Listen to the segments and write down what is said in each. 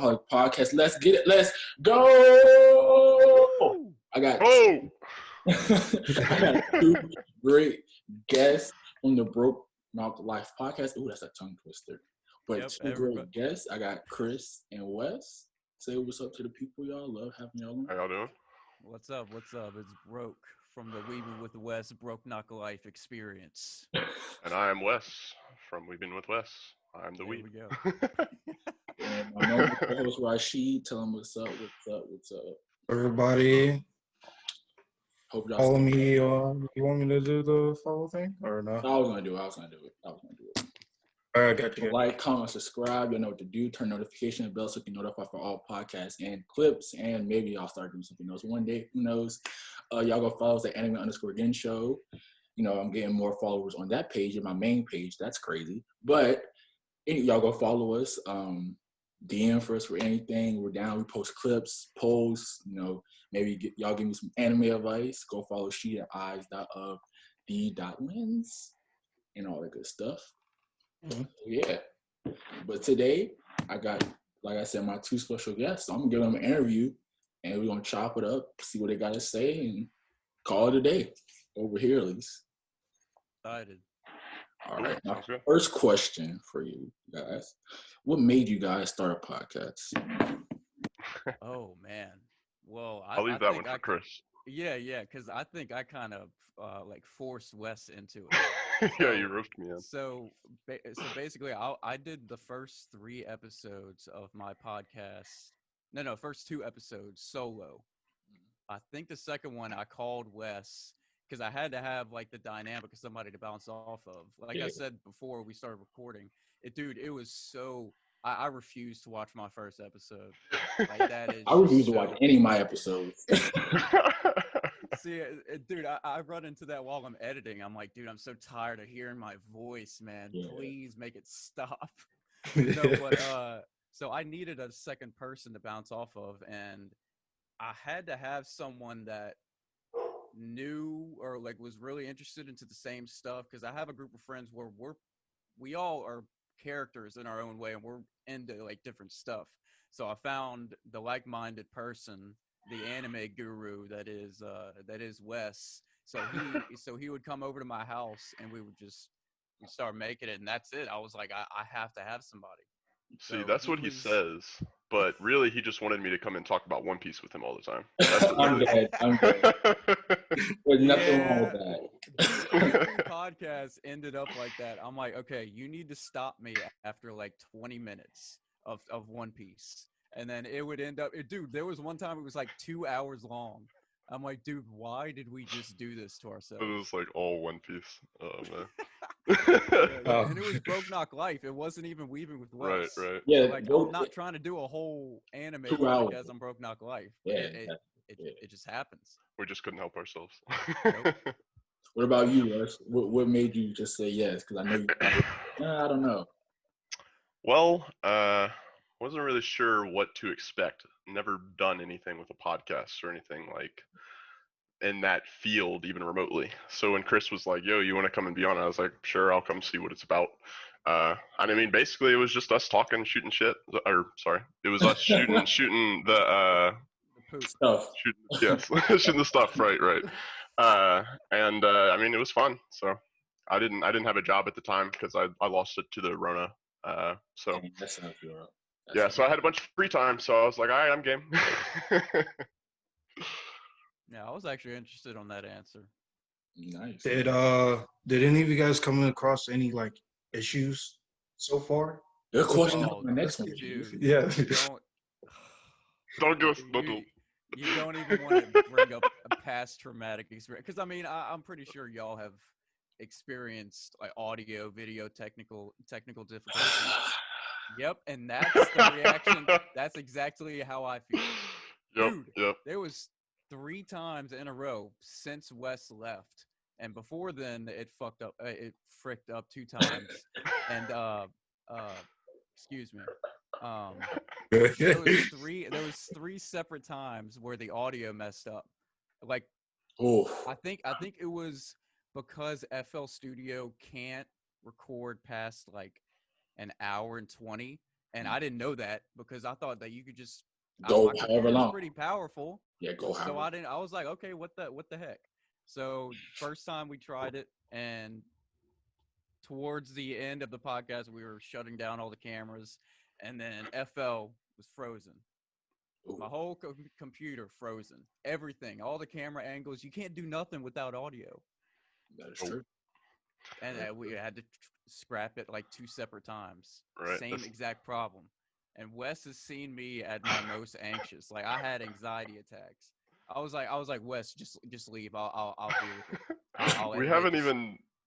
Alcoholic Podcast. Let's get it. Let's go. I got two great guests on the Broke Knock Life Podcast. Ooh, that's a tongue twister. But two great guests. I got Chris and Wes. Say what's up to the people, y'all. Love having y'all on. How y'all doing? What's up? What's up? It's Broke from the Weaving with Wes Broke Knock Life experience. And I am Wes from Weaving with Wes. I'm the Weave. There we go. And my normal co-host Rashid. Tell him what's up. Everybody, Hope y'all follow me. You want me to do the follow thing or no? I was gonna do it. All right, got you. Like, comment, subscribe. You know what to do. Turn notification bell so you can notify for all podcasts and clips. And maybe I'll start doing something else one day. Who knows? Y'all go follow us at anime_again show. You know, I'm getting more followers on that page than my main page. That's crazy. But y'all go follow us. DM for us for anything. We're down. We post clips, polls. You know, maybe y'all give me some anime advice. Go follow she at eyes.of_the.lens and all that good stuff. Mm-hmm. Yeah. But today, I got, like I said, my two special guests. So I'm going to give them an interview, and we're going to chop it up, see what they got to say, and call it a day. Over here, at least. Excited. All right. My first question for you guys. What made you guys start a podcast? Oh, man. Well, I'll leave that one for Chris. Yeah, because I think I kind of forced Wes into it. Yeah, you roasted me in. So basically, I did the first 3 episodes of my podcast. No, first 2 episodes solo. I think the second one I called Wes because I had to have like the dynamic of somebody to bounce off of. Like I said before we started recording, it was so. I refuse to watch my first episode. Like that is. I refuse to watch any of my episodes. See, dude, I run into that while I'm editing. I'm like, dude, I'm so tired of hearing my voice, man. Yeah. Please make it stop. So I needed a second person to bounce off of, and I had to have someone that knew or like was really interested into the same stuff, because I have a group of friends where we all are characters in our own way, and we're into like different stuff. So I found the like-minded person, the anime guru that is Wes. So he would come over to my house, and we'd start making it, and that's it. I was like, I have to have somebody. See, that's what he says, but really he just wanted me to come and talk about One Piece with him all the time. I'm dead. There's nothing wrong with that. Every podcast ended up like that. I'm like, okay, you need to stop me after like 20 minutes of One Piece. And then it would end up, dude, there was one time it was like 2 hours long. I'm like, dude, why did we just do this to ourselves? It was like all One Piece. Oh, man. And it was Broke Knock Life. It wasn't even Weaving with Wes. Right. Yeah, like I'm not trying to do a whole anime podcast on Broke Knock Life. Yeah, it just happens. We just couldn't help ourselves. Nope. What about you, Wes? What made you just say yes? Because I know you. I don't know. Well, wasn't really sure what to expect. Never done anything with a podcast or anything like in that field, even remotely. So when Chris was like, yo, you want to come and be on it? I was like, sure, I'll come see what it's about. I mean, basically it was just us talking, shooting shit. Or sorry, it was us shooting the stuff. Shooting the stuff. Right. I mean, it was fun. So I didn't have a job at the time because I lost it to the Rona. So so I had a bunch of free time. So I was like, all right, I'm game. Yeah, I was actually interested on that answer. Nice. Did any of you guys come across any like issues so far? Good question. The next one, dude. Yeah. Don't You don't even want to bring up a past traumatic experience, because I mean, I'm pretty sure y'all have experienced like audio, video, technical difficulties. Yep, and that's the reaction. That's exactly how I feel. Dude, there was 3 times in a row since Wes left, and before then it fucked up. It fricked up 2 times, and excuse me. There was 3 separate times where the audio messed up. Like, I think it was because FL Studio can't record past like an hour and 20, And I didn't know that because I thought that you could just Go my however computer's long. pretty powerful. Yeah, go So however. I didn't. I was like, okay, what the heck? So first time we tried it, and towards the end of the podcast, we were shutting down all the cameras, and then FL was frozen. My Ooh, whole computer frozen. Everything, all the camera angles. You can't do nothing without audio. that is Nope. true. And we had to scrap it like 2 separate times. Right. Same That's- exact problem. And Wes has seen me at my most anxious. Like I had anxiety attacks. I was like, Wes, just leave. I'll deal with it. I'll we edit it. haven't Just, even,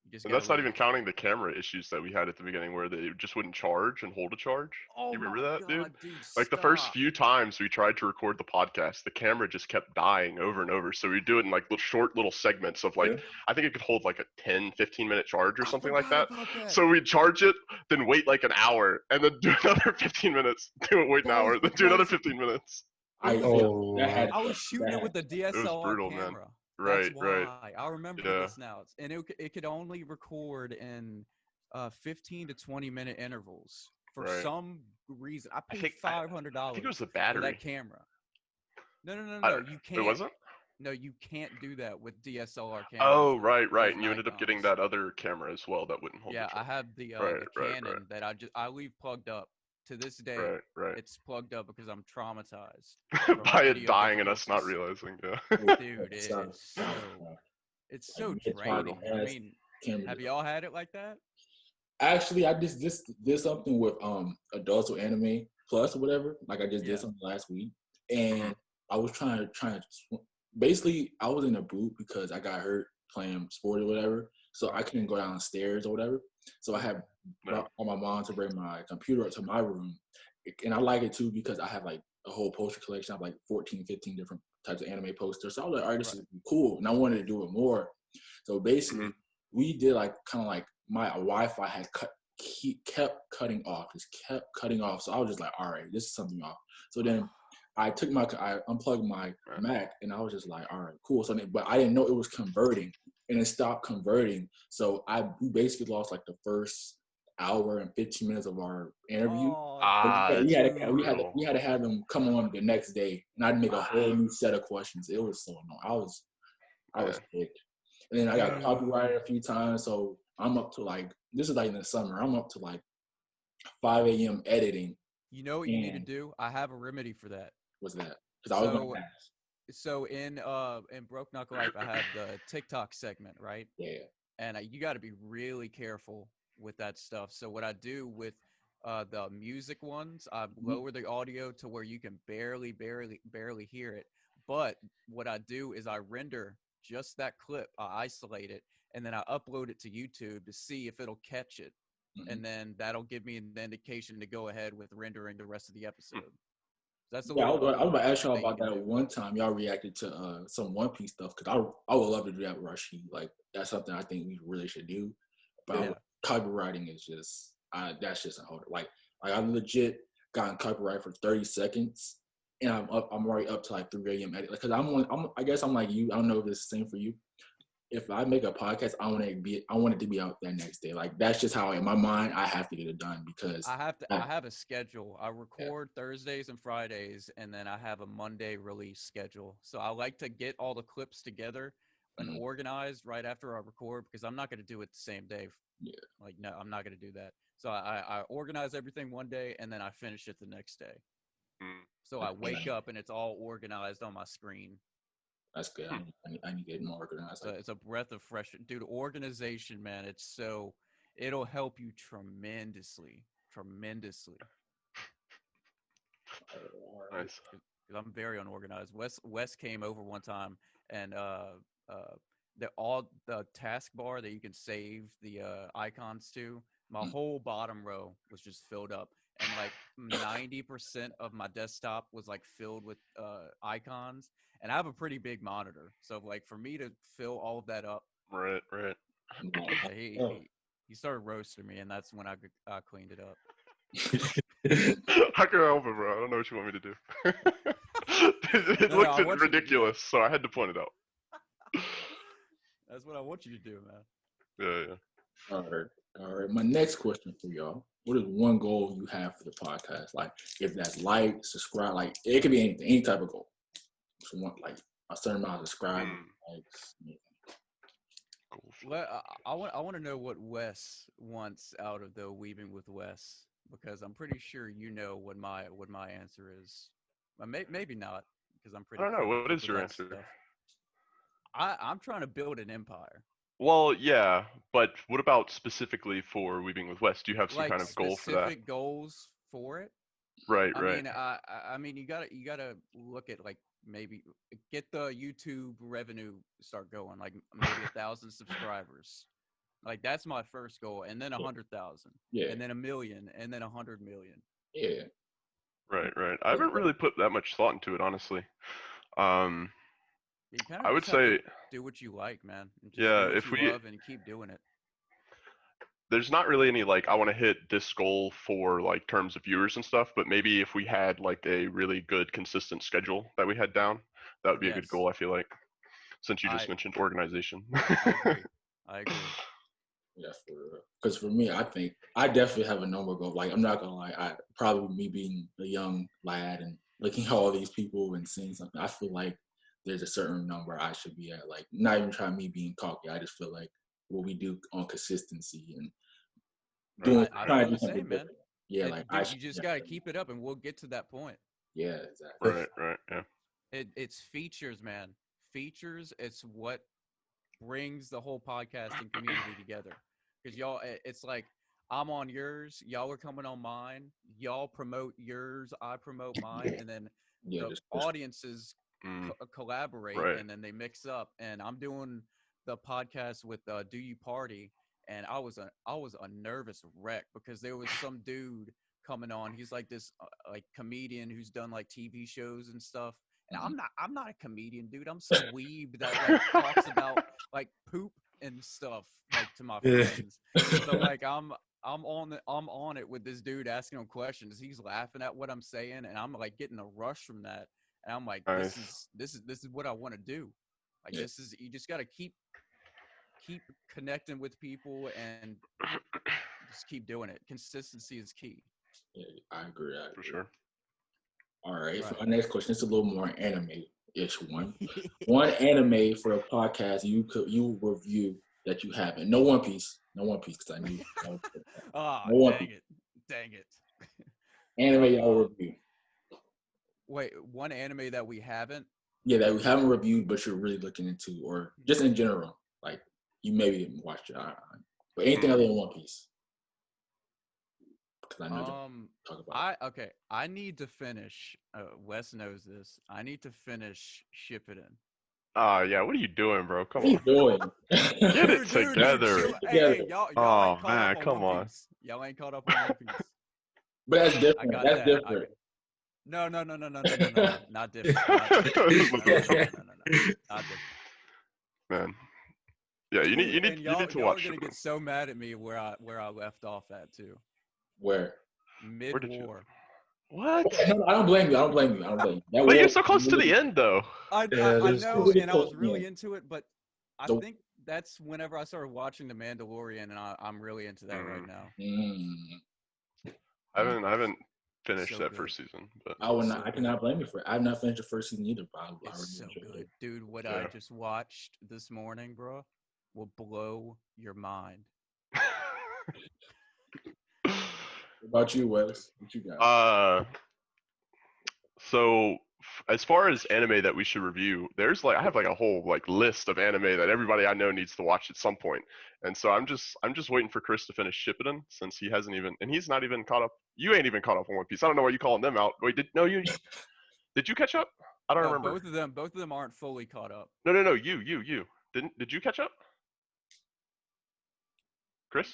you just and gotta that's not leave. even counting the camera issues that we had at the beginning where they just wouldn't charge and hold a charge. Oh You remember my that, dude? god, dude! Like the first Stop. few times we tried to record the podcast, the camera just kept dying over and over. So we do it in like little short little segments of like, Yeah. I think it could hold like a 10, 15-minute charge or I something like forgot that. about that. So we'd charge it, then wait like an hour, and then do another 15 minutes, do it, wait an That was hour, then do another because 15 minutes. I was- yeah, Oh, that had I was shooting that it had- with the It was DSLR brutal, man. camera. Right, That's right. why I remember Yeah. this now. And it could only record in 15 to 20-minute intervals. For Right. some reason, I I paid think $500 it was the for battery. that camera. No, I no. don't- You It can't. wasn't? No, you can't do that with DSLR cameras. Oh, with right. those And you ended up getting Nikons. that other camera as well that wouldn't hold Yeah, the I charge. have the Right, right. Canon that I leave plugged up to this day. Right. It's plugged up because I'm traumatized from By it video dying and us not difficulties. realizing, yeah. Dude, it Sorry. is so it's Like, so me and Todd draining. I has mean, camera have design. y'all had it like that? Actually, I just did something with Adults with Anime Plus or whatever. Like I just Yeah. did something last week, and I was trying to basically I was in a boot because I got hurt playing sport or whatever, so I couldn't go downstairs or whatever. So I had No. brought my mom to bring my computer up to my room, and I like it too because I have like a whole poster collection. I have like 14, 15 different types of anime posters. So I was like, all right, this is cool, and I wanted to do it more. So basically, we did like kind of like my Wi-Fi had kept cutting off, just kept cutting off. So I was just like, all right, this is something off. So then I unplugged my Mac, and I was just like, all right, cool. So then, but I didn't know it was converting, and it stopped converting. So we basically lost like the first hour and 15 minutes of our interview. Oh, we had brutal. to have them come on the next day, and I'd make a whole new set of questions. It was so annoying. I was pissed. And then I got copyrighted a few times, so I'm up to like, this is like in the summer, I'm up to like 5 a.m. editing. you know what you need to do? I have a remedy for that. What's that? Because I was going to ask. So in Broke Knuckle Life, I have the TikTok segment, right? Yeah. And you got to be really careful with that stuff. So what I do with the music ones, I lower the audio to where you can barely hear it. But what I do is I render just that clip, I isolate it, and then I upload it to YouTube to see if it'll catch it. And then that'll give me an indication to go ahead with rendering the rest of the episode. That's I was about to ask y'all about that one time y'all reacted to some One Piece stuff, because I would love to do that with Rashid. Like, that's something I think we really should do. But copywriting is just that's just a holder. Like I legit gotten copyright for 30 seconds, and I'm already up to like 3 a.m. edit. Because I guess I'm like you. I don't know if it's the same for you. If I make a podcast, I want it to be out that next day. Like, that's just how in my mind I have to get it done, because I have a schedule. I record Thursdays and Fridays, and then I have a Monday release schedule. So I like to get all the clips together and organized right after I record, because I'm not going to do it the same day. Yeah. Like, no, I'm not going to do that. So I organize everything one day, and then I finish it the next day. So I wake up and it's all organized on my screen. That's good. I need to get more organized. So it's a breath of fresh, dude. Organization, man. It'll help you tremendously. Nice. I'm very unorganized. Wes came over one time, and the taskbar that you can save the icons to, my whole bottom row was just filled up, and like 90% of my desktop was like filled with icons. And I have a pretty big monitor, so like for me to fill all of that up, Right. he started roasting me, and that's when I cleaned it up. I can help it, bro. I don't know what you want me to do. It looked ridiculous, so I had to point it out. That's what I want you to do, man. Yeah. All right. All right. My next question for y'all. What is one goal you have for the podcast? Like, if that's like, subscribe, like, it could be anything, any type of goal. So, like, a certain amount of subscribers, likes. Yeah. Cool. Well, I want to know what Wes wants out of the Weaving with Wes, because I'm pretty sure you know what my answer is. Maybe not, because I'm I pretty don't know. What cryptic is with your that answer? stuff. I'm trying to build an empire. Well, yeah, but what about specifically for Weaving with West? Do you have some Like kind of goal for that? specific goals for it. Right, I right. mean, I mean, you gotta look at like maybe get the YouTube revenue start going, like maybe 1,000 subscribers. Like that's my first goal, and then 100,000, Yeah. and then 1,000,000, and then 100,000,000. Yeah. Right, right. I haven't really put that much thought into it, honestly. You kind I of would just have to say, do what you like, man. And just yeah, do what if you we, love and keep doing it. there's not really any like I want to hit this goal for like terms of viewers and stuff, but maybe if we had like a really good consistent schedule that we had down, that would be a good Yes, goal, I feel like, since you just I mentioned organization. I agree. I agree. Yeah, for real. Because for me, I think I definitely have a number goal. Like, I'm not gonna lie, I probably me being a young lad and looking at all these people and seeing something, I feel like there's a certain number I should be at. Like, not even trying me being cocky. I just feel like what we do on consistency and doing, Right, I right, trying feel to do the something same, man. different. Yeah, like I Dude, should. you just gotta Definitely. keep it up, and we'll get to that point. Yeah, exactly. right, right, yeah. It's features, man. Features. It's what brings the whole podcasting community together. Because y'all, it's like I'm on yours, y'all are coming on mine. Y'all promote yours, I promote mine, and then Yeah, the just audiences Mm, collaborate, right. and then they mix up. And I'm doing the podcast with Do You Party, and I was a nervous wreck because there was some dude coming on. He's like this like comedian who's done like TV shows and stuff. And I'm not a comedian, dude. I'm some weeb that like talks about like poop and stuff like to my Yeah. friends. So like I'm on it with this dude asking him questions. He's laughing at what I'm saying, and I'm like getting a rush from that. And I'm like, this Nice. is what I want to do. Like Yeah. this is you just gotta keep connecting with people and just keep doing it. Consistency is key. yeah, I agree. For sure. All right. For Right. my next question, it's a little more anime-ish one. One anime for a podcast you review that you haven't. No One Piece. No One Piece, because I knew. No Oh, One dang Piece. it. Dang it. Anime y'all review. Wait, one anime that we haven't? Yeah, that we haven't reviewed, but you're really looking into, or just in general. Like, you maybe didn't watch it. But anything other than One Piece. Because I know y'all talk about it. I need to finish. Wes knows this. I need to finish Shippuden. Ah, yeah. What are you doing, bro? Come What are you on. doing? Get it Dude, together. chill. Hey, Together. y'all Oh ain't caught man, up on come One on. Piece. Y'all ain't caught up on One Piece. But that's I different. got That's that. different. No. Not different. Not different. No. Not different. Man. Yeah, you need you need And you need to y'all are watch gonna it. get so mad at me where I left off at too. Where? Where did you? Mid-war. What? Okay, no, I don't blame you. I don't blame you. I don't blame you. That But you're was so close to the really, end, though. I there's know, really and I was close. really Yeah. into it, but I The, think that's whenever I started watching The Mandalorian, and I'm really into that right Mm. now. I haven't finished So that good. first season, but I would So not. I good. cannot blame you for it. I have not finished the first season either. But I It's really so enjoyed good, it. dude. What I yeah. just watched this morning, bro, will blow your mind. What about you, Wes? What you got? So as far as anime that we should review, there's like I have like a whole like list of anime that everybody I know needs to watch at some point. And so I'm just waiting for Chris to finish Shippuden since he hasn't even and he's not even caught up. You ain't even caught up on One Piece. I don't know why you calling them out. Wait, did you catch up? I don't No, remember. both of them aren't fully caught up. No, you. Did you catch up? Chris?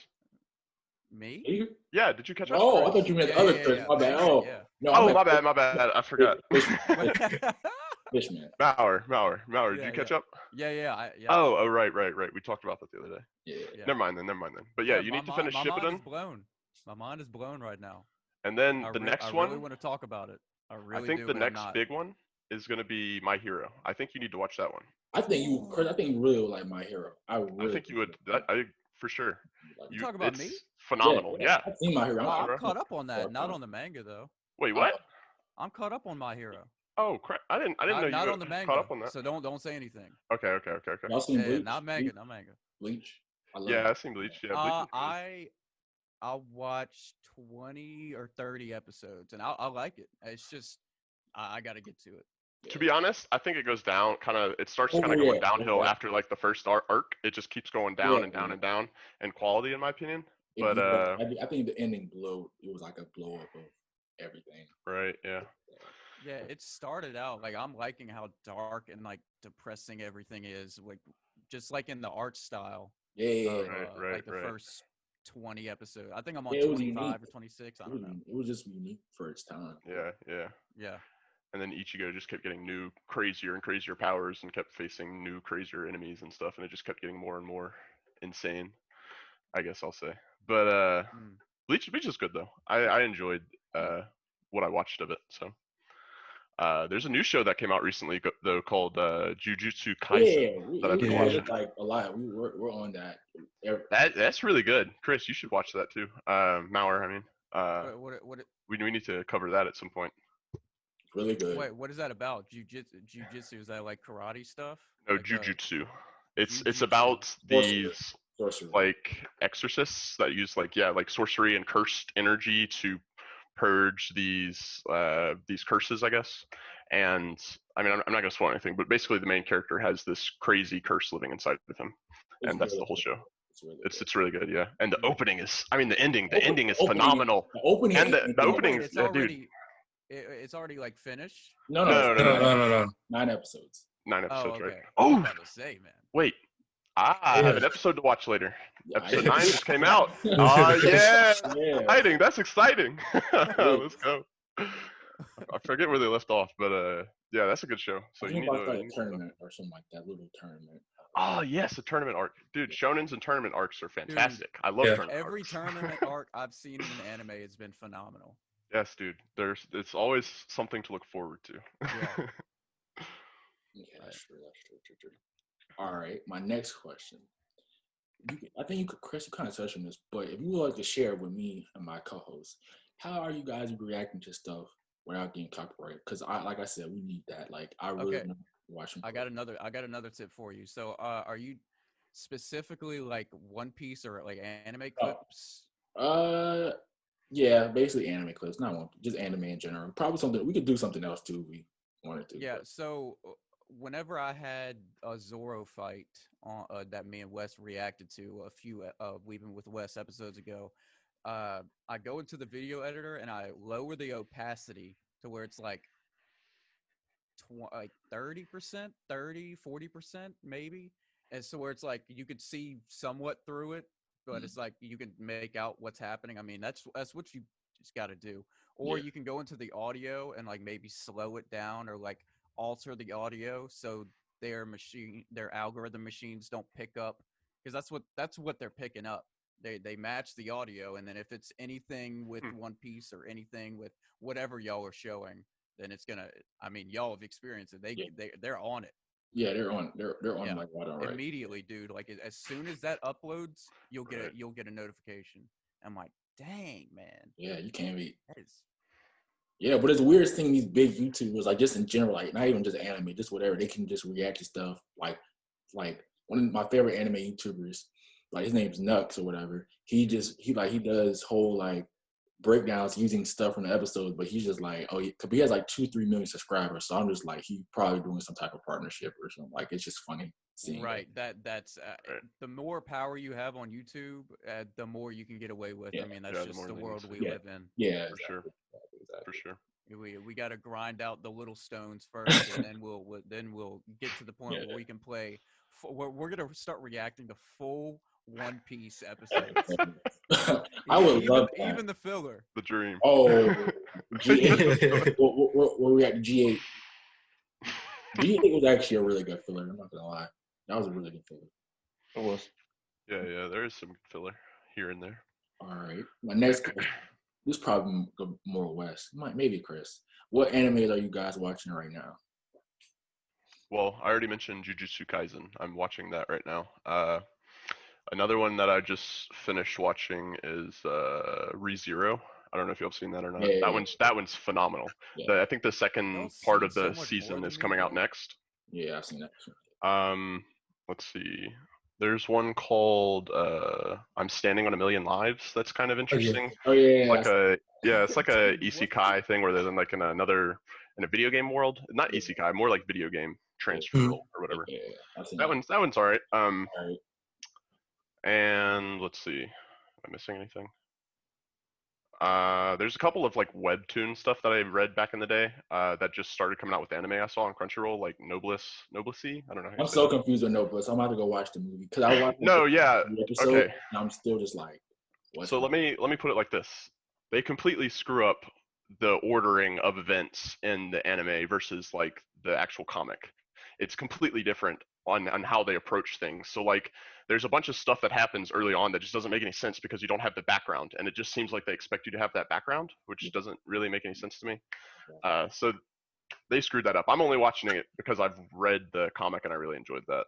Me? You? Yeah, did you catch up? Oh, I thought you meant the other Chris. My bad. Banger, Oh, yeah. no, I Oh, meant my bad. I forgot. Fishman. Mauer, did Yeah, you catch yeah. up? yeah. Oh, right. We talked about that the other day. Yeah. Yeah. Never mind then. But yeah, you my need to finish my mind is Shippuden, blown. My mind is blown right now. and then I the I next really one, want to talk about it. I I really think do, the but I'm next not. big one is going to be My Hero. I think you need to watch that one. I think you, Chris. I think you really would like My Hero. I I really think you would. like I for sure. Like, You talk about me? It's phenomenal. Yeah. I've seen My Hero. I'm bro. caught up on that. Not Oh, on the manga though. Wait, what? I'm caught up on My Hero. Oh crap! I didn't know you Not were on the caught manga. up on that. So don't say anything. Okay. Y'all seen Yeah, Bleach? not manga, not manga. Bleach. I love Yeah, it. I've seen Bleach. Yeah, Bleach is good. I'll watch 20 or 30 episodes and I like it. It's just I got to get to it. To be honest, I think it goes down it starts Oh, kind of going yeah. downhill Yeah. after like the first arc. It just keeps going down and down and down in quality, in my opinion. But I think the ending it was like a blow up of everything. right, yeah. Yeah, it started out like I'm liking how dark and like depressing everything is, like just like in the art style. Yeah. Of, Right, like the right. first 20 episodes. I think I'm on Yeah, it was 25 unique. or 26. I don't know. It was just unique for its time. Yeah. Yeah. And then Ichigo just kept getting new, crazier and crazier powers and kept facing new, crazier enemies and stuff, and it just kept getting more and more insane, I guess I'll say. But Bleach is good though. I enjoyed what I watched of it. So there's a new show that came out recently though called Jujutsu Kaisen that I've been watching. Like a lot. We're on that. That's really good, Chris. You should watch that too. Mauer, I mean. What We need to cover that at some point. Really good. Wait, what is that about? Jujutsu, is that like karate stuff? No, like, Jujutsu. It's Jujutsu. about these Sorcery. like exorcists that use like sorcery and cursed energy to purge these curses, I guess. And I mean, I'm not gonna spoil anything, but basically the main character has this crazy curse living inside of him, and that's the whole show. It's really good, yeah. And the opening is, I mean, the ending is phenomenal. The opening and the opening, it's already like finished. No. 9 episodes. 9 episodes, okay. right? I was about to say, man. Wait. I have an episode to watch later. Yeah, Episode 9 just came out. Oh, yeah. Yeah. Exciting. That's exciting. Let's go. I forget where they left off, but yeah, that's a good show. So you need to a tournament or something like that, little tournament. Oh yes, a tournament arc, dude. Shonens and tournament arcs are fantastic. I love tournament every arcs. tournament arc I've seen in an anime has been phenomenal. Yes, dude. It's always something to look forward to. Yeah. Yeah, that's true. All right, my next question. I think you could, Chris, you kind of touched on this, but if you would like to share with me and my co-host, how are you guys reacting to stuff without getting copyrighted? Because like I said, we need that. Like I really want to watch them. I got another tip for you. So, are you specifically like One Piece or like anime clips? Yeah, basically anime clips, not one, just anime in general. Probably something we could do something else too. If we wanted to. Yeah. But. So whenever I had a Zoro fight on that me and Wes reacted to a few even with Wes episodes ago, I go into the video editor and I lower the opacity to where it's like 30%, 40% maybe, and so where it's like you could see somewhat through it, but it's like you can make out what's happening. I mean, that's what you just got to do. Or you can go into the audio and like maybe slow it down or like alter the audio so their algorithm machines don't pick up, because that's what they're picking up. They match the audio, and then if it's anything with One Piece or anything with whatever y'all are showing, then it's gonna. I mean, y'all have experienced it. They're on it. Yeah, they're on like right on. Immediately, dude. Like as soon as that uploads, you'll get a notification. I'm like, dang, man. Yeah, you can't be. That is. Yeah, but it's the weirdest thing. These big YouTubers, like just in general, like not even just anime, just whatever, they can just react to stuff. Like one of my favorite anime YouTubers, like his name's Nux or whatever. He does whole like breakdowns using stuff from the episodes, but he's just like, he has like 2-3 million subscribers. So I'm just like, he probably doing some type of partnership or something. Like it's just funny seeing. Right. That's the more power you have on YouTube, the more you can get away with. Yeah. I mean, that's just the world we live in. Yeah, for sure. For sure. We got to grind out the little stones first, and then we'll get to the point where we can play. We're gonna start reacting to full One Piece episodes. I would love that. Even the filler. The dream. Oh, G8. We'll react to G8. G8 was actually a really good filler. I'm not gonna lie. That was a really good filler. It was. Yeah. There is some filler here and there. All right. My next question. This probably more West. Maybe Chris. What animes are you guys watching right now? Well, I already mentioned Jujutsu Kaisen. I'm watching that right now. Another one that I just finished watching is ReZero. I don't know if you've seen that or not. Yeah, yeah, That one's phenomenal. yeah. I think the Y'all second part seen of so the much more season than is me, coming out bro. next. Yeah, I've seen that. Let's see. There's one called I'm Standing on a Million Lives that's kind of Oh, yeah. interesting. Oh yeah, Like it's like a Dude, what? isekai thing where they're in like in a video game world. Not yeah, isekai, more like video game yeah, transfer Mhm. or whatever. yeah. I've seen That that. one's all right. All right. And let's see. Am I missing anything? There's a couple of like webtoon stuff that I read back in the day that just started coming out with anime I saw on Crunchyroll, like Noblesse. I don't know how you I'm say so that. confused with Notebook, so I'm about to go watch the movie because I watched like, No, yeah. the episode Okay. and I'm still just like, what's So let me put it like this. They completely screw up the ordering of events in the anime versus like the actual comic. It's completely different on how they approach things. So like there's a bunch of stuff that happens early on that just doesn't make any sense because you don't have the background, and it just seems like they expect you to have that background, which doesn't really make any sense to me. So they screwed that up. I'm only watching it because I've read the comic and I really enjoyed that.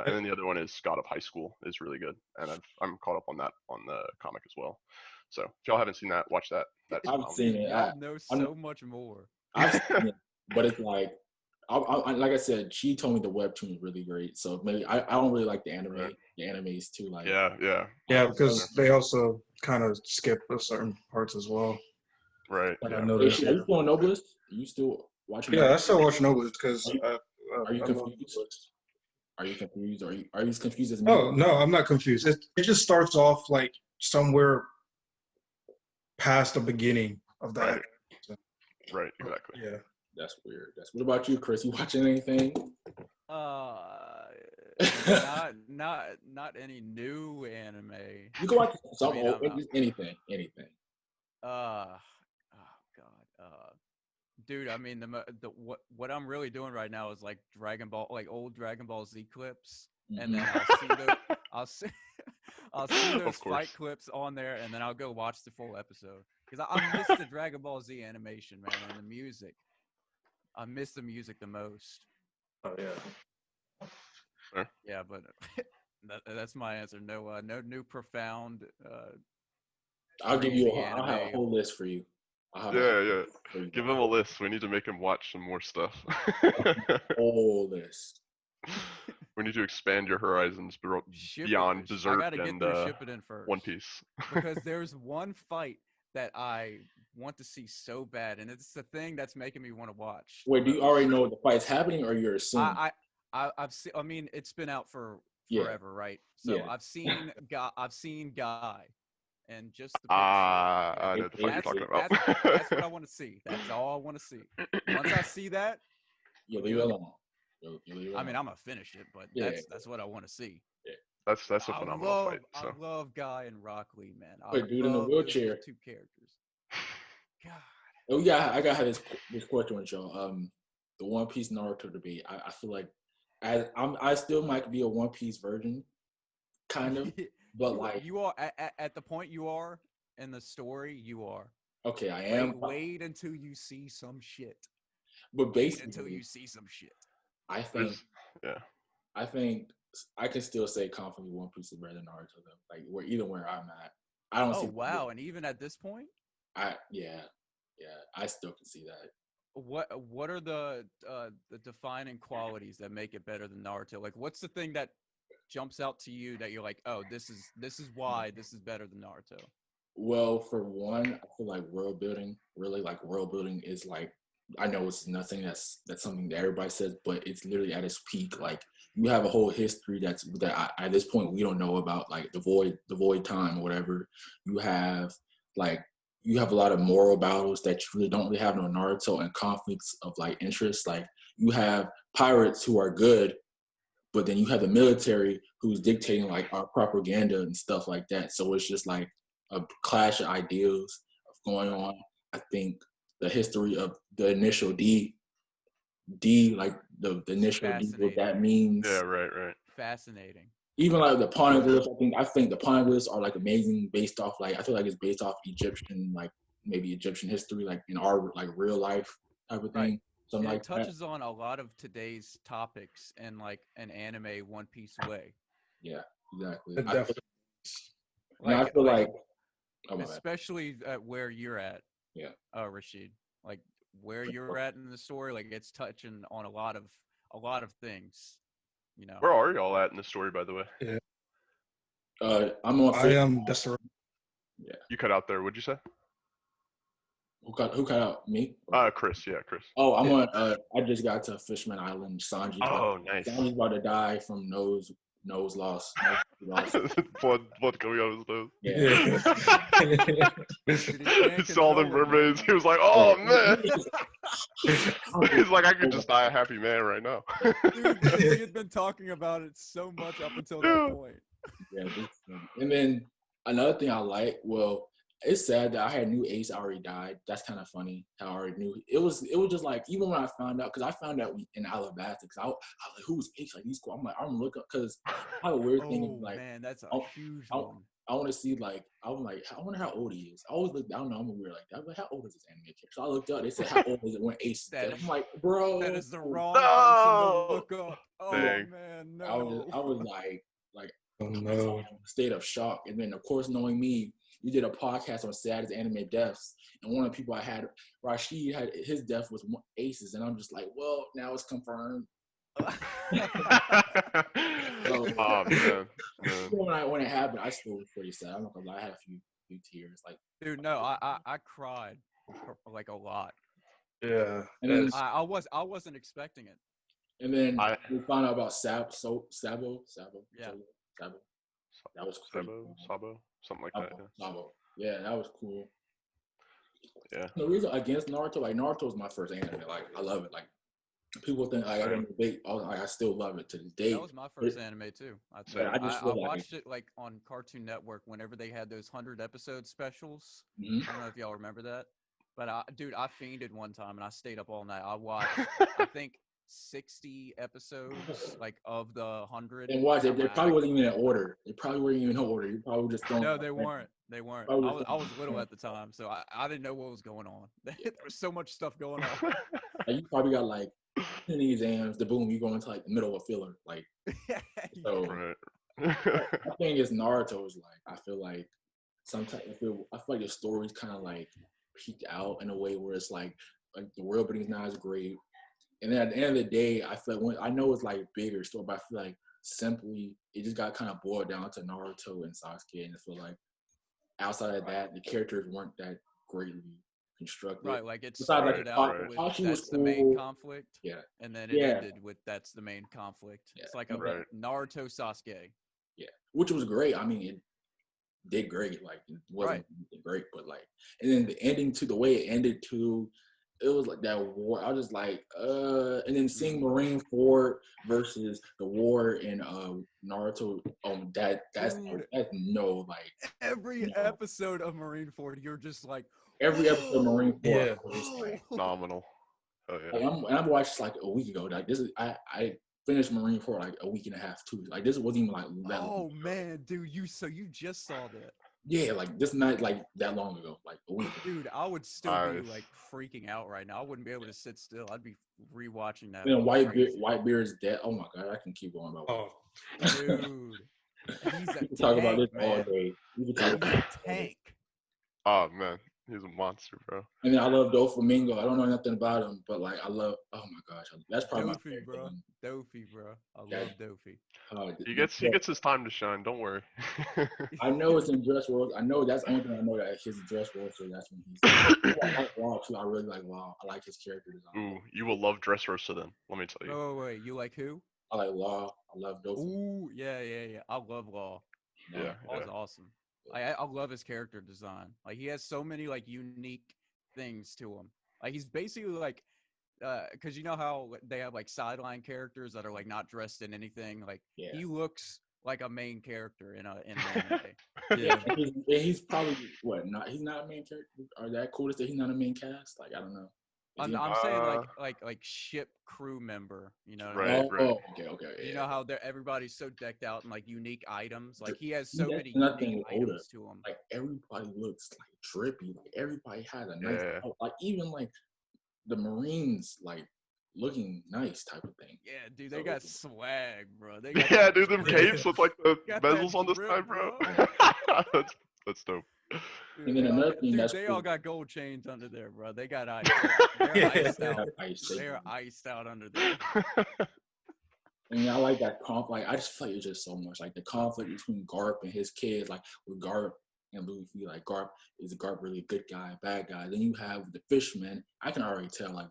And then the other one is God of High School is really good, and I'm caught up on that on the comic as well. So if y'all haven't seen that, watch that. That's I've phenomenal. seen Dude, it. y'all know I'm, so much more. I've seen it, but it's like, like I said, she told me the webtoon is really great. So maybe I don't really like the anime. Right. The animes too. Like, Yeah, Yeah, because they also kind of skip certain parts as well. right. That I Yeah. Hey, noticed. are you still on Noblest? Are you still watching? Yeah, I Noblest? still watch Noblest because Are you I love confused? Noblest. Are you confused? Are you as confused as me? Oh no, I'm not confused. It just starts off like somewhere past the beginning of the Right. act. Right. Exactly. Yeah. That's weird. What about you, Chris? You watching anything? Uh, not any new anime. You can watch some mean, old, I'm just anything. oh God, dude. I mean, what I'm really doing right now is like Dragon Ball, like old Dragon Ball Z clips, and then Mhm. I'll see I'll see those Of course. fight clips on there, and then I'll go watch the full episode because I miss the Dragon Ball Z animation, man, and the music. I miss the music the most. Oh yeah. Yeah, but that's my answer. No, no new profound. I'll give you. Crazy I'll have a anime. whole list for you. I'll have Yeah. for you, Give bro. him a list. We need to make him watch some more stuff. Whole list. We need to expand your horizons beyond I Berserk gotta get and through Shippuden first. One Piece. Because there's one fight that I want to see so bad, and it's the thing that's making me want to watch. Wait, do you already know the fight's happening, or you're assuming? I've seen. I mean, it's been out for Yeah. forever, right? So Yeah. I've seen Guy, and just the picture. I know the fight you're talking about. That's what I want to see. That's all I want to see. Once I see that, You'll leave it alone. You'll leave it I mean, alone. I'm gonna finish it, but Yeah. that's what I want to see. That's a phenomenal fight. I So love Guy and Rock Lee, man. I Wait, dude in the love wheelchair. those two characters. God. Oh yeah, I got this question with y'all. The One Piece Naruto debate. I feel like I still might be a One Piece virgin, kind of, but like you are at the point you are in the story. You are. okay, I am. Wait until you see some shit. But Wait until basically, you see some shit. I think yeah. I think I can still say confidently One Piece is better than Naruto though. Like where I'm at. I don't Oh see. wow! And even at this point, yeah, I still can see that. what are the defining qualities that make it better than Naruto? Like, what's the thing that jumps out to you that you're like, oh, this is why this is better than Naruto? Well, for one, I feel like world building, really like world building is like I know it's nothing that's something that everybody says, but it's literally at its peak. Like you have a whole history at this point we don't know about, like the void time or whatever. You have like you have a lot of moral battles that you really don't really have no Naruto, and conflicts of like interest. Like you have pirates who are good, but then you have the military who's dictating like our propaganda and stuff like that. So it's just like a clash of ideals of going on. I think the history of the initial D, like the initial D, what that means. Yeah, right. Fascinating. Even like the poneglyphs, I think the poneglyphs are like amazing based off like I feel like it's based off Egyptian, like maybe Egyptian history, like in our like real life type of thing. Right. Something And like it touches on a lot of today's topics in like an anime One Piece way. Yeah. exactly. It I feel, definitely. and I feel like, oh my bad. especially at where you're at. Yeah. Rashid, like where you're at in the story, like it's touching on a lot of things. You know. Where are y'all at in the story, by the way? Yeah. I'm on. I am. That's the. Yeah. You cut out there. What'd you say? Who cut out me? Chris. Yeah, Chris. Oh, I'm on. I just got to Fishman Island. Sanji's Nice. Sanji's about to die from nose loss. Nose blood coming out of his nose. Yeah. He saw the mermaids. He was like, "Oh man!" He's like, "I could just die a happy man right now." Dude, he had been talking about it so much up until that point. Yeah, and then another thing I like, well, it's sad that I had knew Ace already died. That's kind of funny how I already knew. It was just like, even when I found out, because I found out in Alabama, because I was like, who's Ace? Like, he's cool. I'm like, I'm gonna look up, because I have a weird thing of like, man, that's a huge I, one. I want to see, like, I'm like, I wonder how old he is. I always look, I don't know, I'm weird like that. I'm like, how old is this anime character? So I looked up, they said, how old is it when Ace is dead? I'm like, bro. That is the wrong No! person to look up. Oh, Dang. man, no. I was like, Oh no. state of shock. And then, of course, knowing me, we did a podcast on saddest anime deaths, and one of the people I had, Rashid, had his death was Ace's, and I'm just like, well, now it's confirmed. Oh man. When it happened, I still was pretty sad. I'm not gonna lie, I had a few tears. Like, Dude, no, I cried like a lot. Yeah. and then I wasn't expecting it. and then we found out about Sabo. Yeah. Sabo. That was crazy. Sabo, something like that. Yeah. Sabo. Yeah, that was cool. Yeah. The reason against Naruto, like, Naruto is my first anime. Like, I love it. Like, people think like I didn't debate. I still love it to this day. That was my first anime too. I watched it like on Cartoon Network whenever they had those 100 episode specials. Mhm. I don't know if y'all remember that, but I fiended one time and I stayed up all night. I watched I think 60 episodes like of the 100. And watch it. They probably wasn't even in order. They probably weren't even in order. You probably just throwing. No, they weren't. They weren't. I was little at the time, so I didn't know what was going on. There was so much stuff going on. Like, you probably got like 10 exams. The boom, you go into like the middle of filler. Like, so. Right. The thing is, Naruto is like, I feel like sometimes I feel like the story's kind of like peaked out in a way where it's like the world building's not as great. And then at the end of the day, I feel like I know it's like bigger story, but I feel like simply it just got kind of boiled down to Naruto and Sasuke, and I feel like outside of that, the characters weren't that greatly constructed. Right, like it Besides, started out with Hachi was that's the main cool. conflict, Yeah, and then it ended with that's the main conflict. Yeah. It's like a Right. Naruto Sasuke. yeah, which was great. I mean, it did great. Like, it wasn't great, but like, and then the ending to the way it ended to, it was like that war. I was just like, and then seeing Marineford versus the war in Naruto. That's no, like, Every episode of Marineford, you're just like every episode of Marineford. Yeah. Was just like, Phenomenal. Oh yeah. like, I watched this like a week ago. Like, this is I finished Marineford like a week and a half too. Like, this wasn't even like that. oh man, dude, you just saw that. Yeah, like this night, like that long ago, like a week. Dude, I would still be Nice. like freaking out right now. I wouldn't be able to sit still. I'd be rewatching that. And then crazy. Whitebeard's dead. Oh my god, I can keep going about. Oh. Dude, he's a We can talk about this tank, all man. day. We can He's talk about a this all day. tank. Oh man, he's a monster, bro. And then I love Doflamingo. I don't know nothing about him, but like I love. Oh my gosh, that's probably my Dofi, favorite bro. villain. Dofi, bro. I Yeah. love Dofi. He gets his time to shine. Don't worry. I know it's in Dressrosa. I know that's the only thing I know, that his Dressrosa. That's when he's. I like Law too. I really like Law. I like his character design. Ooh, you will love Dressrosa then. Let me tell you. Oh wait, you like who? I like Law. I love Doflamingo. Ooh, yeah. I love Law. Yeah. Law's awesome. I love his character design. Like, he has so many like unique things to him. Like, he's basically like, because you know how they have like sideline characters that are like not dressed in anything. Like, Yeah. he looks like a main character in an anime. Yeah, he's probably what? Not he's not a main character. Are that cool to say he's not a main cast? Like, I don't know. Is he- I'm saying like ship crew member. You know. What I mean? Right. Okay. Yeah. You know how everybody's so decked out in like unique items. Like, he has so That's many nothing unique with Oda. items to him. Like, everybody looks like trippy. Like, everybody has a nice. Yeah. Like, even like the Marines, like looking nice type of thing. Yeah, dude, they So, got swag, bro. They got Yeah, that dude, them drip. capes with like the Got that bezels on the drip, side, bro. bro. That's dope. Dude, And then they all another got, thing dude, that's they cool. all got gold chains under there, bro. They got ice. They're iced out. They're iced out under there. And I like that conflict. Like, I just feel like it's just so much. Like the conflict between Garp and his kids, like with Garp and Luffy, like Garp is Garp really a good guy, bad guy. Then you have the fishmen. I can already tell like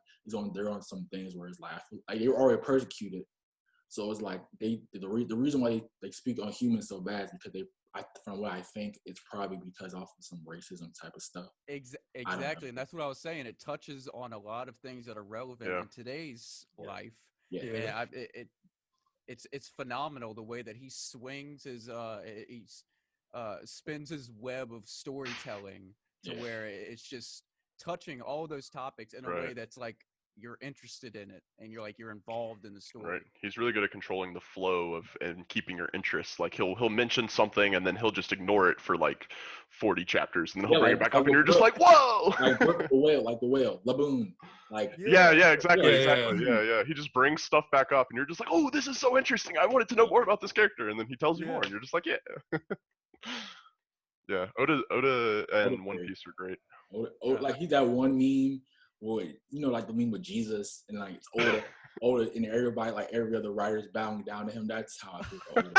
they're on some things where it's like they were already persecuted. So it's like the reason why they speak on humans so bad is because from what I think, it's probably because of some racism type of stuff. Exactly, and that's what I was saying. It touches on a lot of things that are relevant in today's life. Yeah. And it's phenomenal the way that he swings his spins his web of storytelling to where it's just touching all those topics in a way that's like you're interested in it and you're involved in the story. Right. He's really good at controlling the flow of and keeping your interest. Like he'll mention something and then he'll just ignore it for like 40 chapters and then he'll bring it back up and you're just like, whoa! Like the whale, Laboon. Like yeah, exactly. Yeah. He just brings stuff back up and you're just like, oh, this is so interesting. I wanted to know more about this character, and then he tells you more and you're just like, yeah. Yeah. Oda and One Piece are great. Like he's that one meme with like the meme with Jesus and like it's Oda and everybody, like every other writer's bowing down to him. That's how I feel Oda.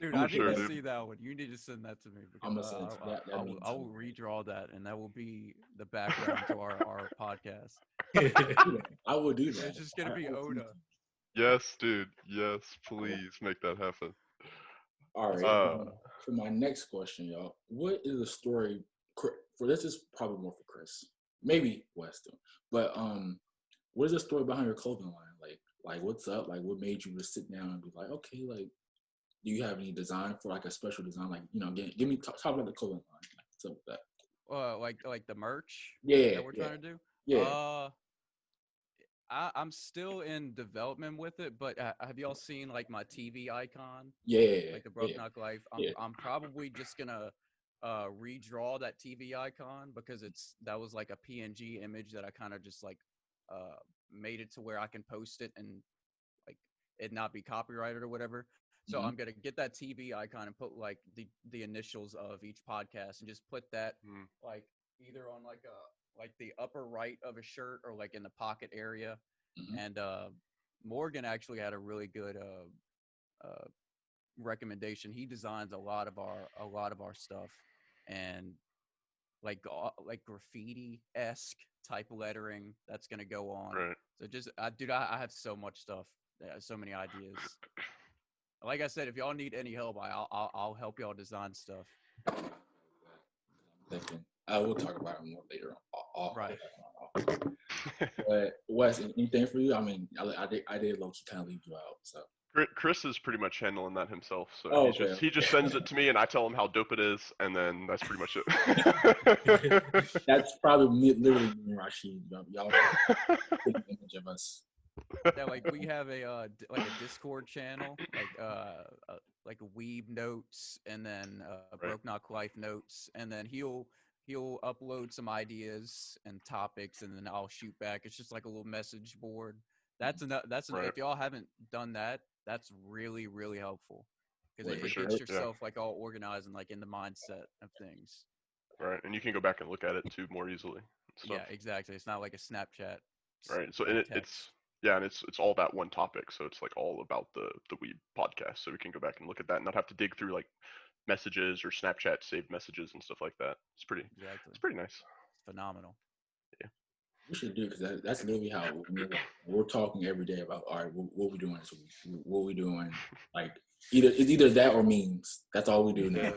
Dude, I need to see that one. You need to send that to me because I will redraw that, and that will be the background to our podcast. I will do that. It's just gonna be Oda. Yes, dude. Yes, please make that happen. All right. For my next question, y'all, what is the story for this? Is probably more for Chris, maybe Weston, but what is the story behind your clothing line? Like what's up? Like what made you just sit down and be like, okay, like do you have any design for like a special design? Like give me talk about the clothing line, like something like that. Like the merch. Yeah, that we're trying to do. Yeah. I'm still in development with it, but have y'all seen like my TV icon? Yeah. Like the Broke Knock Life. I'm probably just gonna redraw that TV icon because that was like a PNG image that I kind of just like made it to where I can post it and like it not be copyrighted or whatever. So I'm gonna get that TV icon and put like the initials of each podcast and just put that like either on like the upper right of a shirt or like in the pocket area. And Morgan actually had a really good recommendation. He designs a lot of our stuff, and like graffiti-esque type lettering that's gonna go on. Right. So just I have so much stuff, so many ideas. Like I said, if y'all need any help, I'll help y'all design stuff. We'll talk about it more later on. Right. But Wes, anything for you? I mean, I did low-key kind of leave you out. So Chris is pretty much handling that himself. So he just sends it to me and I tell him how dope it is, and then that's pretty much it. That's probably literally me and Rashid. Y'all get an image of us. Yeah, like we have a Discord channel, like a Weeb Notes, and then Broke Knock Life Notes, and then he'll upload some ideas and topics, and then I'll shoot back. It's just like a little message board. That's enough. If y'all haven't done that, that's really, really helpful because it gets yourself like all organized and like in the mindset of things. Right, and you can go back and look at it too more easily. Yeah, exactly. It's not like a Snapchat. Right. So it's all that one topic. So it's like all about the Weeb podcast. So we can go back and look at that and not have to dig through like messages or Snapchat saved messages and stuff like that. It's pretty nice. It's phenomenal. Yeah. We should do because that's literally how we're talking every day about. All right, what we doing this week? What we doing? Like either that or memes. That's all we do now.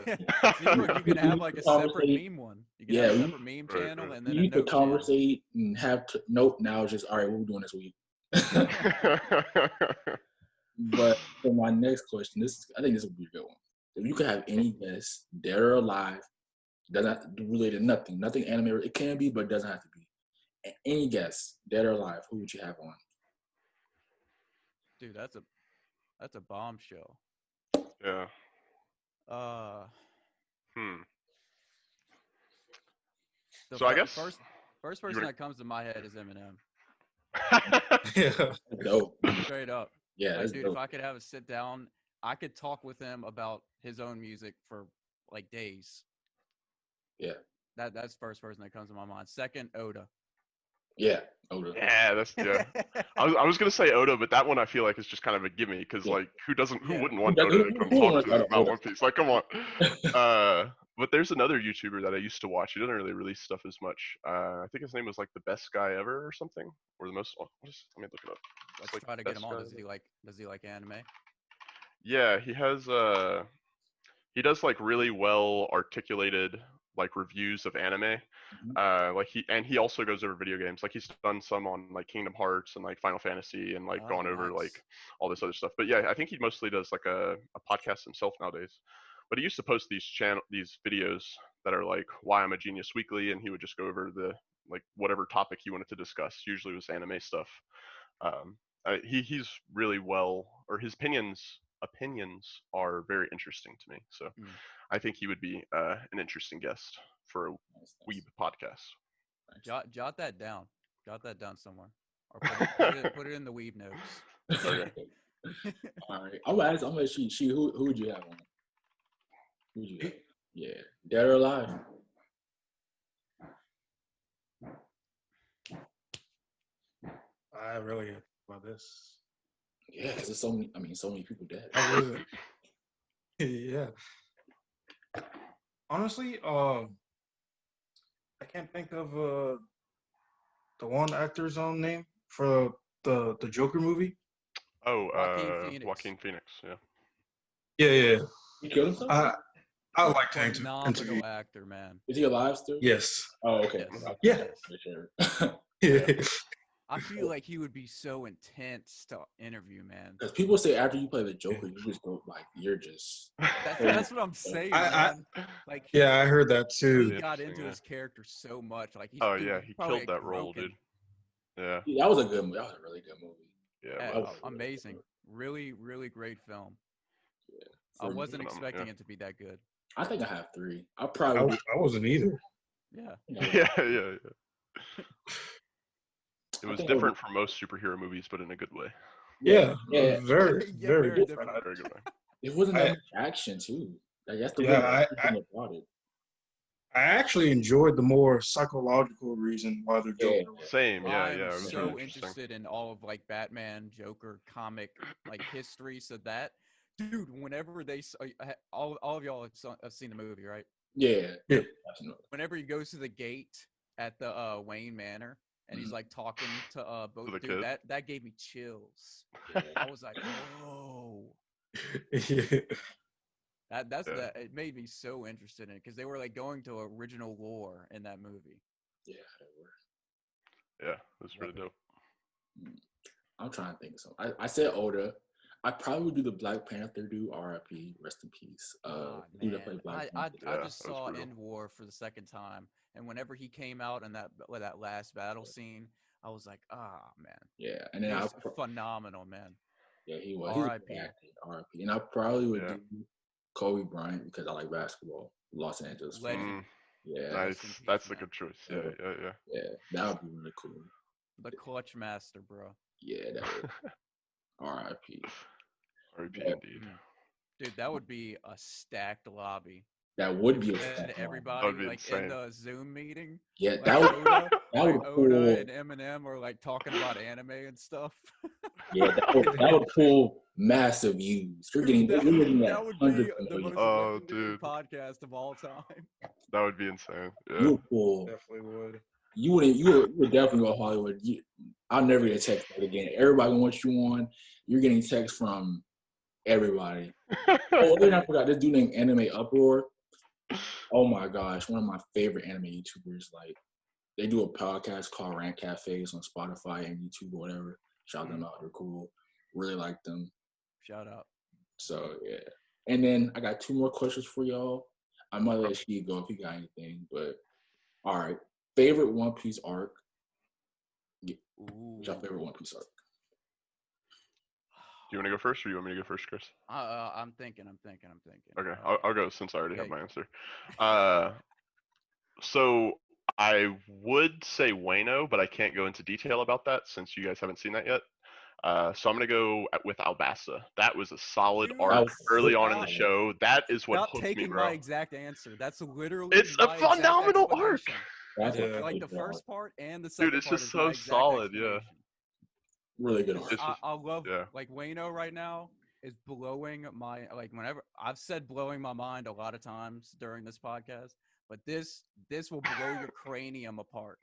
See, look, you can have like a separate meme one. You can have a separate meme channel and then you could conversate and have note. Now it's just all right. What we doing this week? But for my next question, I think this would be a good one. If you could have any guest, dead or alive, doesn't related to nothing anime. It can be, but it doesn't have to be. Any guest, dead or alive, who would you have on? Dude, that's a bombshell. Yeah. So I guess first person that comes to my head is Eminem. Yeah. Dope. Straight up. Yeah, Like, that's dude, if dope. I could have a sit down, I could talk with him about his own music for like days. Yeah. That's the first person that comes to my mind. Second, Oda. Yeah. Oda. Yeah, that's yeah. I was gonna say Oda, but that one I feel like is just kind of a gimme because Yeah. like who Yeah. wouldn't Who want does- Oda who- to come who talk wants to to them talk about Oda? One Piece? Like, come on. But there's another YouTuber that I used to watch. He doesn't really release stuff as much. I think his name was like the best guy ever or something, or the most. Let me look it up. Let's It's like try to get best him on. guy Does he like anime? Yeah, he has he does like really well articulated like reviews of anime. Mhm. Like he also goes over video games. Like he's done some on like Kingdom Hearts and like Final Fantasy and like Oh, gone over nice. like all this other stuff. But yeah, I think he mostly does like a podcast himself nowadays. But he used to post these videos that are like Why I'm a Genius Weekly, and he would just go over the like whatever topic he wanted to discuss. Usually it was anime stuff. He's really well, or his opinions are very interesting to me. So Mm. I think he would be an interesting guest for a Nice, Weeb podcast. nice. Jot that down. Jot that down somewhere. Or put it in the weave notes. Okay. All right. I'm gonna ask she who would you have on? Who would you have? Yeah. Dead or alive? I really had to think about this. Yeah, because there's so many people dead. I would. Yeah. Honestly, I can't think of the one actor's own name for the Joker movie. Oh, Joaquin Phoenix. Joaquin Phoenix. Yeah. Yeah. He killed himself? I liked him interview. Phenomenal actor, man. Is he alive still? Yes. Oh, okay. Yes. Okay. Yeah. For sure. Yeah. I feel like he would be so intense to interview, man. Because people say after you play the Joker, you just go like you're just. That's what I'm saying, I- man. Like Yeah, I heard that he too. got Interesting, into yeah. his character so much. Like he's Oh dude, yeah, he's he probably, killed like, that role, broken. dude. Yeah. That was a good movie. That was a really good movie. Yeah. Yeah, that was really amazing. good. Really, really great film. I For me, wasn't Phenomenal, expecting yeah. it to be that good. I think I have 3. I I, probably would I wasn't either. Yeah. Yeah. It I was think I would- different from most superhero movies, but in a good way. Yeah. Yeah. Very, Yeah, very very different. different. Very good way. It wasn't I- that much action too. Like that's the Yeah, really I- thing about it. I actually enjoyed the more psychological reason why they're Yeah. Joker. Same. Yeah. I'm It was so really interesting. interested in all of like Batman, Joker, comic like history. So that, dude, whenever all of y'all have seen the movie, right? Yeah. Yeah. Absolutely. Whenever he goes to the gate at the Wayne Manor and he's Mhm. like talking to both, the dude, kid? that gave me chills. Yeah. I was like, oh, Yeah. that's Yeah. that. It made me so interested in it because they were like going to original lore in that movie. Yeah. They were. Yeah. It was really dope. I'm trying to think of something. I said Oda. I probably would do the Black Panther dude, R.I.P. Rest in peace. Dude that played Black I Panther. I Yeah, just that was saw brutal. End War for the second time, and whenever he came out in that last battle scene, I was like, ah, man, Yeah, and he then was phenomenal, man. yeah, he was. He was R.I.P.. acting, R.I.P. And I probably would Yeah. do Kobe Bryant because I like basketball. Los Angeles. Legend. Mm, Yeah, nice. Rest in peace, That's a man. good choice. Yeah. Yeah. yeah, that would be really cool. The clutch master, bro. Yeah, that would. R.I.P. R.I.P. Yeah. Indeed. Dude, that would be a stacked lobby. That would be a And fact. everybody be like in insane. the Zoom meeting, Yeah, like that would. Oda, That like would Oda pull. and Eminem are like talking about anime and stuff. Yeah, that would pull massive views. You're getting. That- You're looking at that would hundreds be of the millions. most Oh, legendary dude. podcast of all time. That would be insane. You Yeah. would pull. Definitely would. You would definitely go Hollywood. I'll never get a text like again. Everybody wants you on. You're getting texts from everybody. Oh, then I forgot this dude named Anime Uproar. Oh my gosh, one of my favorite anime YouTubers. Like they do a podcast called Rant Cafes on Spotify and YouTube or whatever. Shout them out. They're cool. Really like them. Shout out. So yeah. And then I got 2 more questions for y'all. I might let she go if you got anything, but all right. Favorite One Piece arc. Ooh. What's your favorite One Piece arc? Do you want to go first, or you want me to go first, Chris? I'm thinking. Okay, I'll go since I already have yeah. my answer. So I would say Wayno, but I can't go into detail about that since you guys haven't seen that yet. So I'm gonna go with Albassa. That was a solid Dude, arc was early so on in the stop. show. That is what Stop hooked me, taking bro. my exact answer. That's literally It's a my exact phenomenal arc. explanation. That's Yeah. Like the first part and the Dude, second it's part just is my so exact solid. Yeah. explanation. really good. 'Cause It's just, I love yeah. like Wayno right now is blowing my whenever I've said blowing my mind a lot of times during this podcast, but this will blow your cranium apart.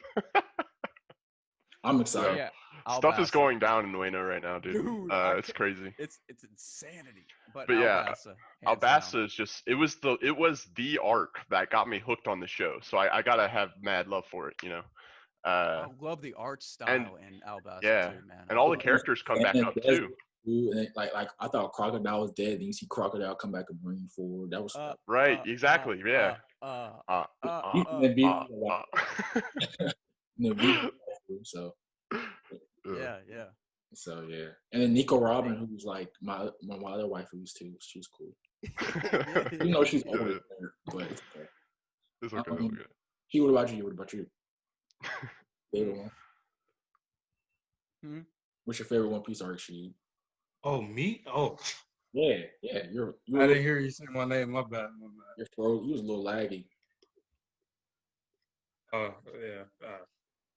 I'm So excited. yeah, Stuff is Albassa. going down in Wayno right now, dude. Dude, I It's can't- crazy. it's insanity. But But yeah, Albassa, hands down. Albassa is just it was the arc that got me hooked on the show. So I gotta have mad love for it, you know. I love the art style in Albassa Yeah, too, man. and I all the love it. characters come back And up Desert, too. and like I thought Crocodile was dead. Then you see Crocodile come back and bring you forward. That was Right, exactly. Yeah. and then Beaver was uh. and then Beaver was like, Yeah. yeah. so yeah. And then Nico Robin, who was like my other wife, who's too. She's cool. You know she's Yeah, older, but it's okay. it's okay. It's okay. She, what about you? What about you? Favorite one? Hmm? What's your favorite One Piece arc, Sheed? Oh, me? Oh, Yeah. You I didn't hear you say my name. My bad. your throat. You was a little laggy. Oh, yeah,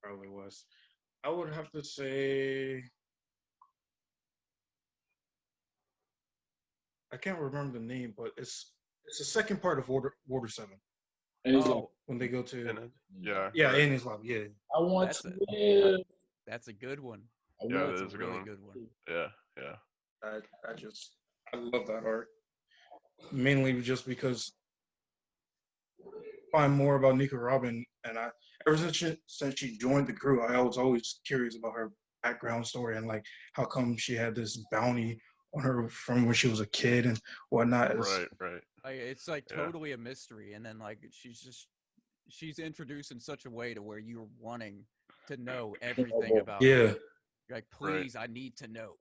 probably was. I would have to say. I can't remember the name, but it's the second part of Water 7 And he's like, Oh, when they go to And yeah. yeah, right. in Islam. Yeah, I want That's to it. live. that's a good one. I Yeah, want that to is a a good really one. good one. Yeah. I love that art. Mainly just because I find more about Nico Robin, and ever since she joined the crew, I was always curious about her background story and like how come she had this bounty on her from when she was a kid and whatnot. Right. Like it's like Yeah. totally a mystery, and then like she's introduced in such a way to where you're wanting to know everything about her. Yeah, You're like, please, I need to know.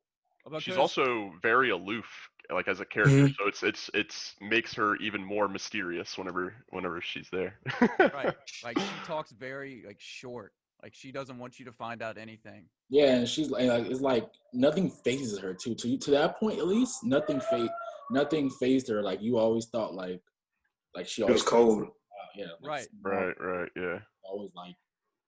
She's Because- also very aloof, like as a character. Mhm. So it's makes her even more mysterious whenever she's there. right, like she talks very like short. Like she doesn't want you to find out anything. Yeah, and she's like, it's like nothing phases her too. To that point, at least nothing phased her. Like you always thought, like she it always was cold. Yeah, Right. Right. Yeah. always like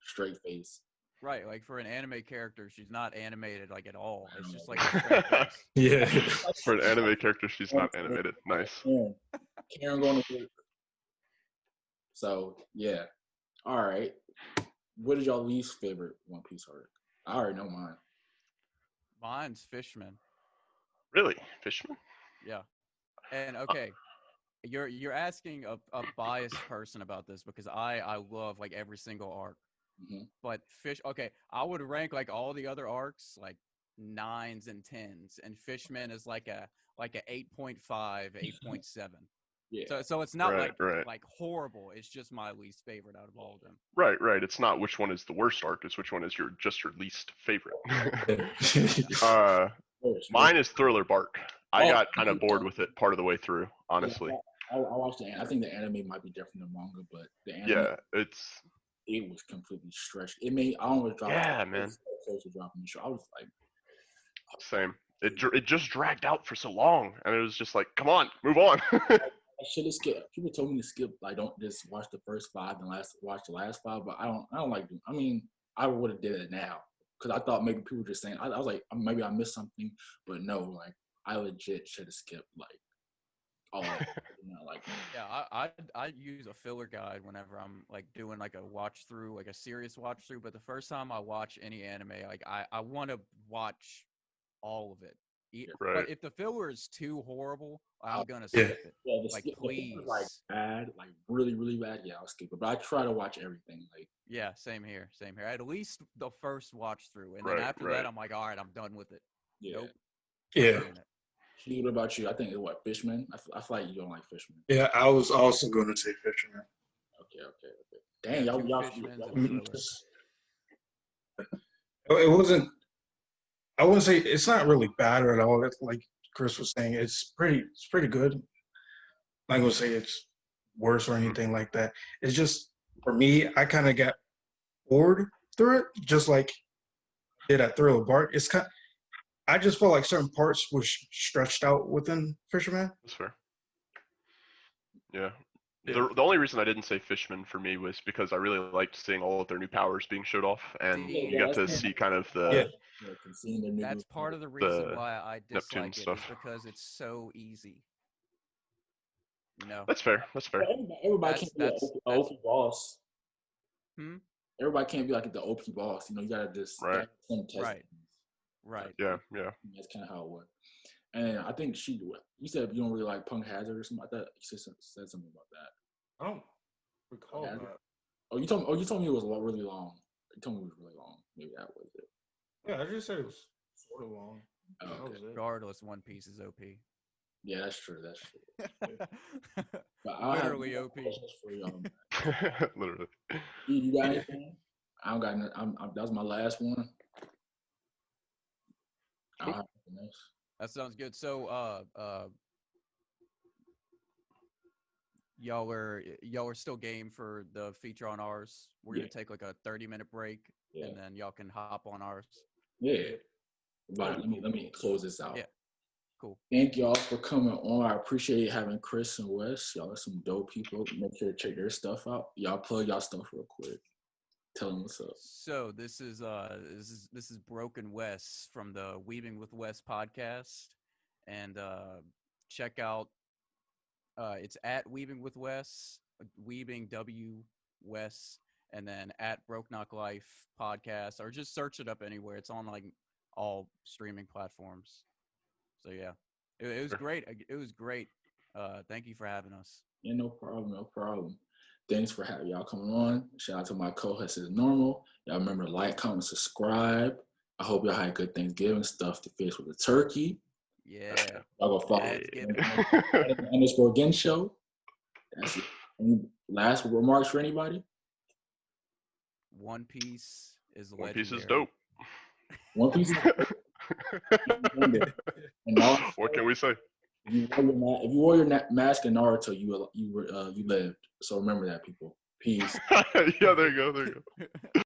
straight face. Right, like for an anime character, she's not animated like at all. It's just like a straight face. Yeah, For an anime character, she's not animated. Nice. Karen going to work. So yeah, all right. What is y'all least favorite One Piece arc? I already know mine. Mine's Fishman. Really, Fishman? Yeah. And okay, you're asking a biased person about this because I love like every single arc. Mhm. But okay, I would rank like all the other arcs like 9s and 10s, and Fishman is like a 8.5, 8.7. Yeah. So it's not Right. like horrible. It's just my least favorite out of all of them. Right. It's not which one is the worst arc. It's which one is your least favorite. Mine is Thriller Bark. I got kind of bored with it part of the way through, honestly. I watched the. I think the anime might be different than manga, but the anime, Yeah, it was completely stretched. It made I almost dropped. Yeah, man. Close to dropping the show. I was like, same. It just dragged out for so long, and it was just like, come on, move on. I should have skipped. People told me to skip. Like, don't just watch the first 5 and watch the last 5. But I don't like doing. I mean, I would have did it now because I thought maybe people were just saying. I was like, maybe I missed something, but no. Like, I legit should have skipped. Like, all of it. Like. Yeah, I use a filler guide whenever I'm like doing like a watch through, like a serious watch through. But the first time I watch any anime, like I want to watch all of it. Right. But if the filler is too horrible, I'm gonna skip it. Yeah, Like, if please. it's, like bad, like really, really bad. Yeah, I'll skip it. But I try to watch everything. Like, Yeah, same here. At least the first watch through, and Right, then after right. that, I'm like, all right, I'm done with it. yeah. Nope. yeah, Not doing it. What about you? I think what Fishman. I feel like you don't like Fishman. yeah. I was also going to say Fisherman. Okay. Dang, Two y'all. Fishmans y'all- and Thriller. It wasn't. I wouldn't say it's not really bad at all. It's like Chris was saying, it's pretty good. I'm not gonna say it's worse or anything like that. It's just for me, I kind of got bored through it, just like did at Thriller Bark. I just felt like certain parts were stretched out within Fisherman. That's fair. Yeah. Yeah. The only reason I didn't say Fishman for me was because I really liked seeing all of their new powers being showed off, and See, you got to that's see kind of Yeah. seeing the new That's part of the reason the why I Neptune dislike it, is stuff. because it's so easy. You know, That's fair. That's fair. Everybody can't be an OP boss. Hmm? Everybody can't be like the OP boss. You know, you gotta just Right. some test. Right. Right. Yeah. Yeah. That's kind of how it works. And I think you said you don't really like Punk Hazard or something like that. You said something about that. I don't recall Hazard? that. You told me it was really long. You told me it was really long. Maybe that was it. Yeah, I just said it was sort of long. Oh, That okay. was it. Regardless, One Piece is OP. Yeah, that's true. That's true. But I Literally have OP. questions for y'all. Literally. You got anything? I don't got. That was my last one. I don't have anything else. That sounds good. So, y'all are still game for the feature on ours. We're gonna take like a 30-minute break, Yeah. and then y'all can hop on ours. Yeah. But let me close this out. Yeah. Cool. Thank y'all for coming on. I appreciate having Chris and Wes. Y'all are some dope people. Make sure to check their stuff out. Y'all plug y'all stuff real quick. Tell them what's up. So this is Broken Wes from the Weaving with Wes podcast, and check out it's at Weaving with Wes, Weaving W Wes, and then at Broke Knock Life podcast, or just search it up anywhere. It's on like all streaming platforms. So yeah, it was great. It was great. Thank you for having us. Yeah, no problem. No problem. Thanks for having y'all coming on. Shout out to my co-host as normal. Y'all remember to like, comment, subscribe. I hope y'all had good Thanksgiving stuff to finish with the turkey. Yeah. Y'all go follow Let's get _Gen show. That's it. Any last remarks for anybody? One Piece is One legendary. Piece is dope. One Piece. And now, What can we say? if you wore your mask in Naruto, you lived. So remember that, people. Peace. Yeah, there you go.